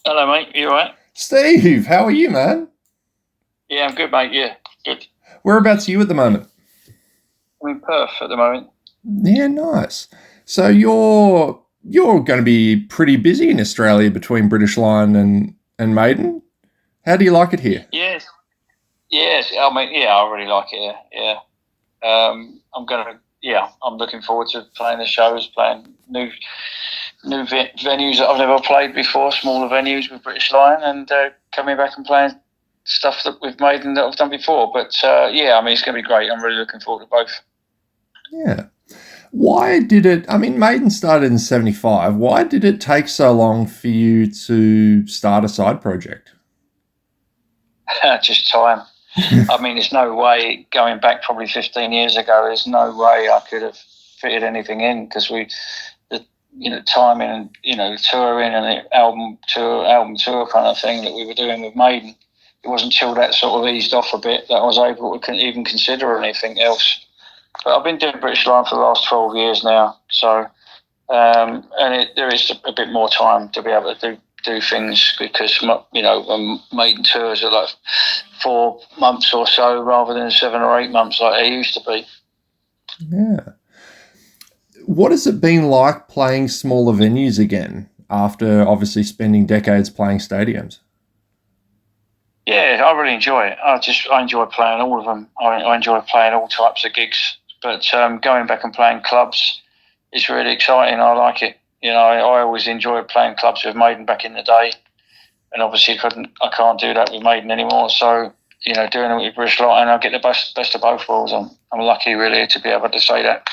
Hello, mate. You all right? Steve, how are you, man? Yeah, I'm good, mate. Yeah, good. Whereabouts are you at the moment? I'm in Perth at the moment. Yeah, nice. So you're going to be pretty busy in Australia between British Line and Maiden. How do you like it here? Yes, yes. I mean, yeah, I really like it. Yeah, yeah. I'm gonna. Yeah, I'm looking forward to playing the shows, playing venues that I've never played before, smaller venues with British Lion, and coming back and playing stuff that with Maiden that I've done before. But yeah, I mean, it's going to be great. I'm really looking forward to both. Yeah. Why did it? I mean, Maiden started in '75. Why did it take so long for you to start a side project? Just time. I mean, there's no way going back probably 15 years ago. There's no way I could have fitted anything in because the timing and the touring and the album tour kind of thing that we were doing with Maiden. It wasn't until that sort of eased off a bit that I was able to even consider anything else. But I've been doing British Line for the last 12 years now, so there is a bit more time to be able to do things because Maiden tours are like 4 months or so rather than 7 or 8 months like they used to be. Yeah. What has it been like playing smaller venues again after obviously spending decades playing stadiums? Yeah, I really enjoy it. I enjoy playing all of them. I enjoy playing all types of gigs, but going back and playing clubs is really exciting. I like it. I always enjoyed playing clubs with Maiden back in the day, and obviously I can't do that with Maiden anymore. So doing it with British Light, and I get the best of both worlds. I'm lucky really to be able to say that.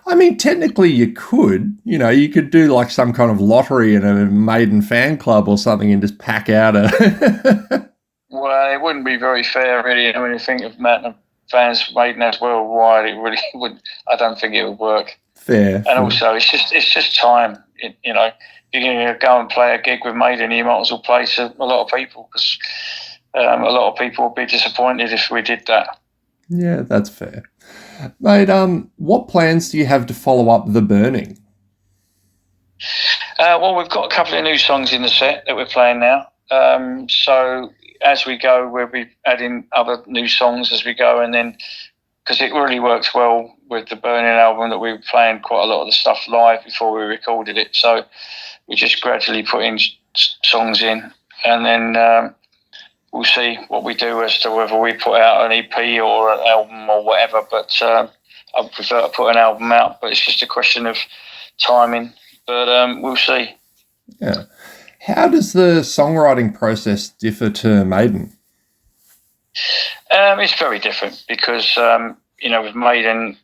I mean, technically, you could. You could do like some kind of lottery in a Maiden fan club or something and just pack out a. Well, it wouldn't be very fair, really. I mean, you think of amount of fans Maiden as worldwide, it really would. I don't think it would work. Fair, And fair. also, it's just time. If you're going to go and play a gig with Maiden, you might as well play to a lot of people because a lot of people would be disappointed if we did that. Yeah, that's fair. Mate, what plans do you have to follow up The Burning? Well, we've got a couple of new songs in the set that we're playing now. So as we go, we'll be adding other new songs as we go, and then because it really works well with the Burning album that we were playing quite a lot of the stuff live before we recorded it. So we just gradually put in songs in, and then we'll see what we do as to whether we put out an EP or an album or whatever. But I prefer to put an album out, but it's just a question of timing. But we'll see. Yeah. How does the songwriting process differ to Maiden? It's very different because with Maiden,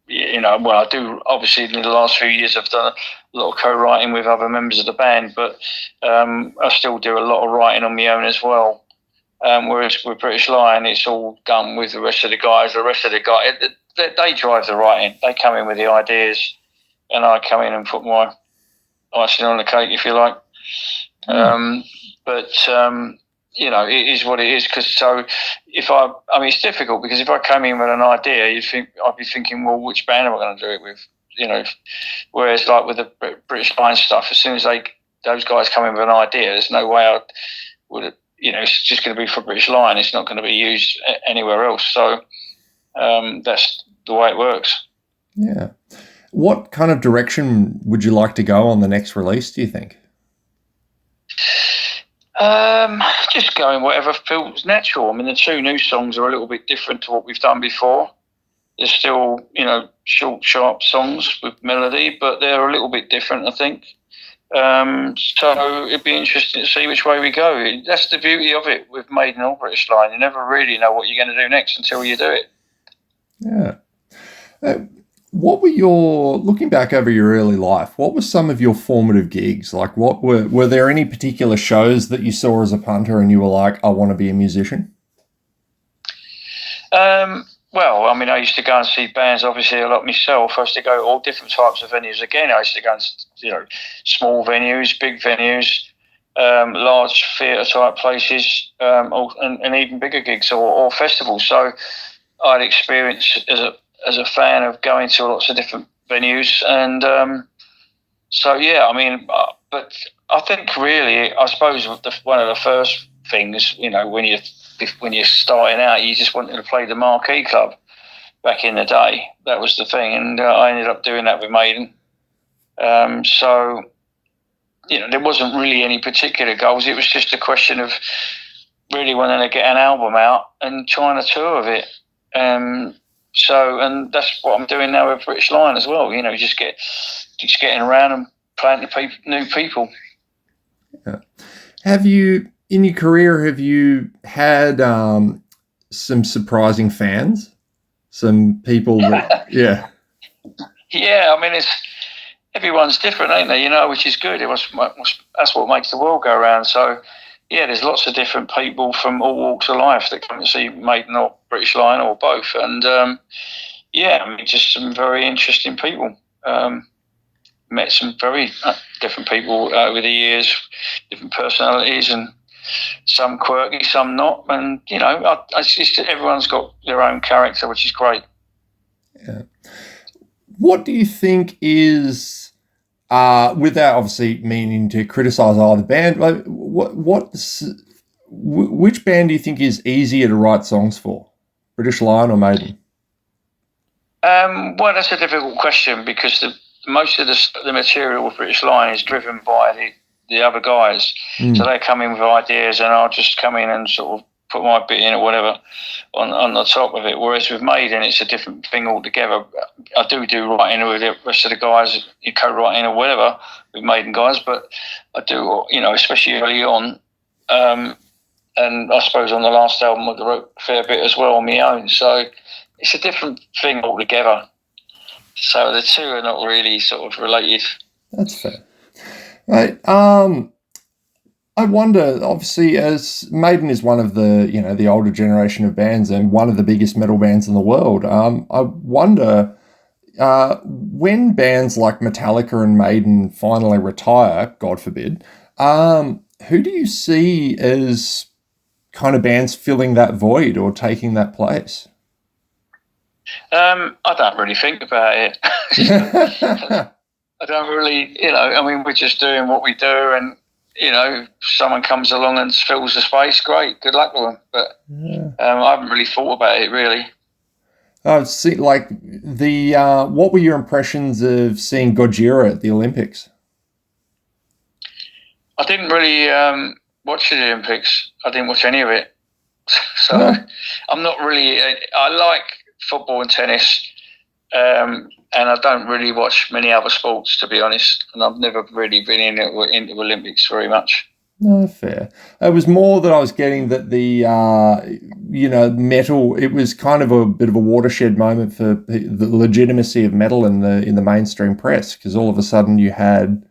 well, I do obviously in the last few years I've done a lot of co-writing with other members of the band, but I still do a lot of writing on my own as well. Whereas with British Lion, it's all done with the rest of the guys. The rest of the guys, they drive the writing. They come in with the ideas, and I come in and put my icing on the cake, if you like. But it is what it is. Because so, I mean, it's difficult because if I come in with an idea, I'd be thinking, well, which band am I going to do it with? Whereas like with the British Lion stuff, as soon as those guys come in with an idea, there's no way I would. It's just going to be for British Lion. It's not going to be used anywhere else. So that's the way it works. Yeah. What kind of direction would you like to go on the next release, do you think? Just going whatever feels natural. I mean, the two new songs are a little bit different to what we've done before. They're still, short, sharp songs with melody, but they're a little bit different, I think. So it'd be interesting to see which way we go. That's the beauty of it with Maiden or British Line. You never really know what you're going to do next until you do it. Yeah. Uh, what were looking back over your early life, what were some of your formative gigs? Like, were there any particular shows that you saw as a punter and you were like, I want to be a musician? Well, I mean, I used to go and see bands, obviously, a lot myself. I used to go to all different types of venues. Again, I used to go and, small venues, big venues, large theatre type places, and even bigger gigs or festivals. So I'd experience as a fan of going to lots of different venues. And so, yeah, I mean, but I think really, I suppose one of the first things, when you're starting out, you just wanted to play the marquee club back in the day. That was the thing, and I ended up doing that with Maiden. So, there wasn't really any particular goals. It was just a question of really wanting to get an album out and trying to tour with it. And that's what I'm doing now with British Lion as well. Just getting around and playing to new people. Yeah. Have you, in your career, had some surprising fans? Some people that, yeah. Yeah, I mean, everyone's different, ain't they? Which is good. That's what makes the world go around. So, yeah, there's lots of different people from all walks of life that come to see Maiden or British Lion or both. And, just some very interesting people. Met some very different people over the years, different personalities, and some quirky, some not. And, everyone's got their own character, which is great. Yeah. What do you think is, without obviously meaning to criticise either band, like which band do you think is easier to write songs for, British Lion or Maiden? Well, that's a difficult question because most of the material with British Lion is driven by the other guys. So they come in with ideas and I'll just come in and sort of put my bit in or whatever on the top of it. Whereas with Maiden, it's a different thing altogether. I do writing with the rest of the guys, you co-writing or whatever with Maiden guys, but I do, especially early on. And I suppose on the last album I wrote a fair bit as well on my own. So it's a different thing altogether. So the two are not really sort of related. That's fair. Right. I wonder, obviously, as Maiden is one of the older generation of bands and one of the biggest metal bands in the world, I wonder when bands like Metallica and Maiden finally retire, God forbid, who do you see as kind of bands filling that void or taking that place? I don't really think about it. I don't really, we're just doing what we do, and if someone comes along and fills the space, great, good luck with them. But I haven't really thought about it, really. See, like what were your impressions of seeing Gojira at the Olympics? I didn't really watch the Olympics. I didn't watch any of it. So I'm not really, I like football and tennis, and I don't really watch many other sports, to be honest. And I've never really been into Olympics very much. No, fair. It was more that I was getting that the metal. It was kind of a bit of a watershed moment for the legitimacy of metal in the mainstream press, because all of a sudden you had,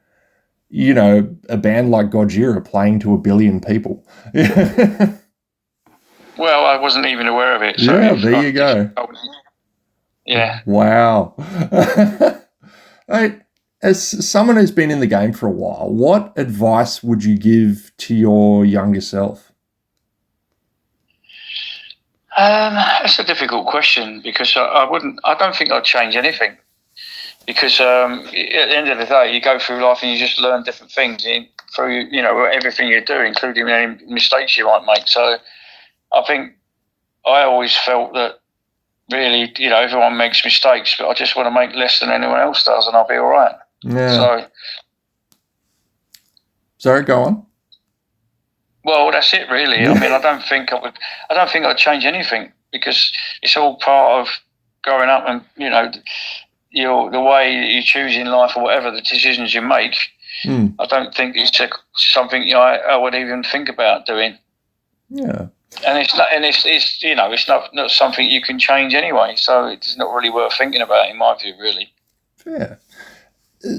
a band like Gojira playing to 1 billion people. Well, I wasn't even aware of it. So yeah, there you go. Yeah. Wow. Hey, as someone who's been in the game for a while, what advice would you give to your younger self? That's a difficult question because I don't think I'd change anything. Because at the end of the day, you go through life and you just learn different things through, everything you do, including any mistakes you might make. So I think I always felt that really, everyone makes mistakes, but I just want to make less than anyone else does and I'll be all right. Yeah. Sorry, go on. Well, that's it really. Yeah. I mean, I don't think I'd change anything because it's all part of growing up and, the way you choose in life or whatever, the decisions you make. I don't think it's something I would even think about doing. Yeah. And it's not something you can change anyway, so it's not really worth thinking about, in my view, really. Yeah.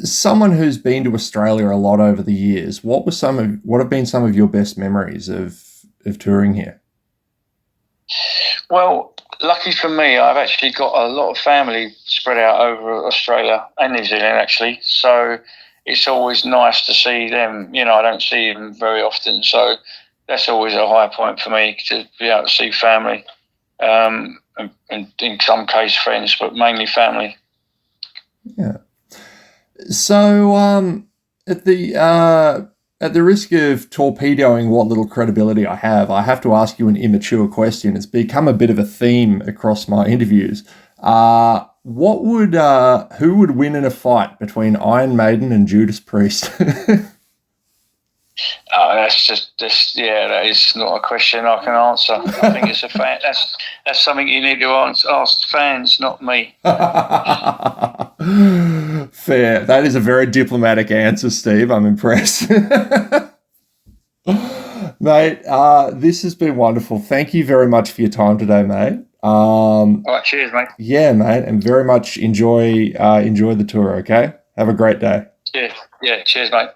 Someone who's been to Australia a lot over the years, what have been some of your best memories of touring here? Well, lucky for me, I've actually got a lot of family spread out over Australia and New Zealand, actually. So it's always nice to see them. I don't see them very often, so that's always a high point for me to be able to see family, and in some case friends, but mainly family. Yeah. So at the At the risk of torpedoing what little credibility I have to ask you an immature question. It's become a bit of a theme across my interviews. Who would win in a fight between Iron Maiden and Judas Priest? Oh, that is not a question I can answer. I think it's a fan. That's something you need to ask fans, not me. Fair. That is a very diplomatic answer, Steve. I'm impressed. Mate, this has been wonderful. Thank you very much for your time today, mate. All right, cheers, mate. Yeah, mate, and very much enjoy the tour, okay? Have a great day. Cheers. Yeah, cheers, mate.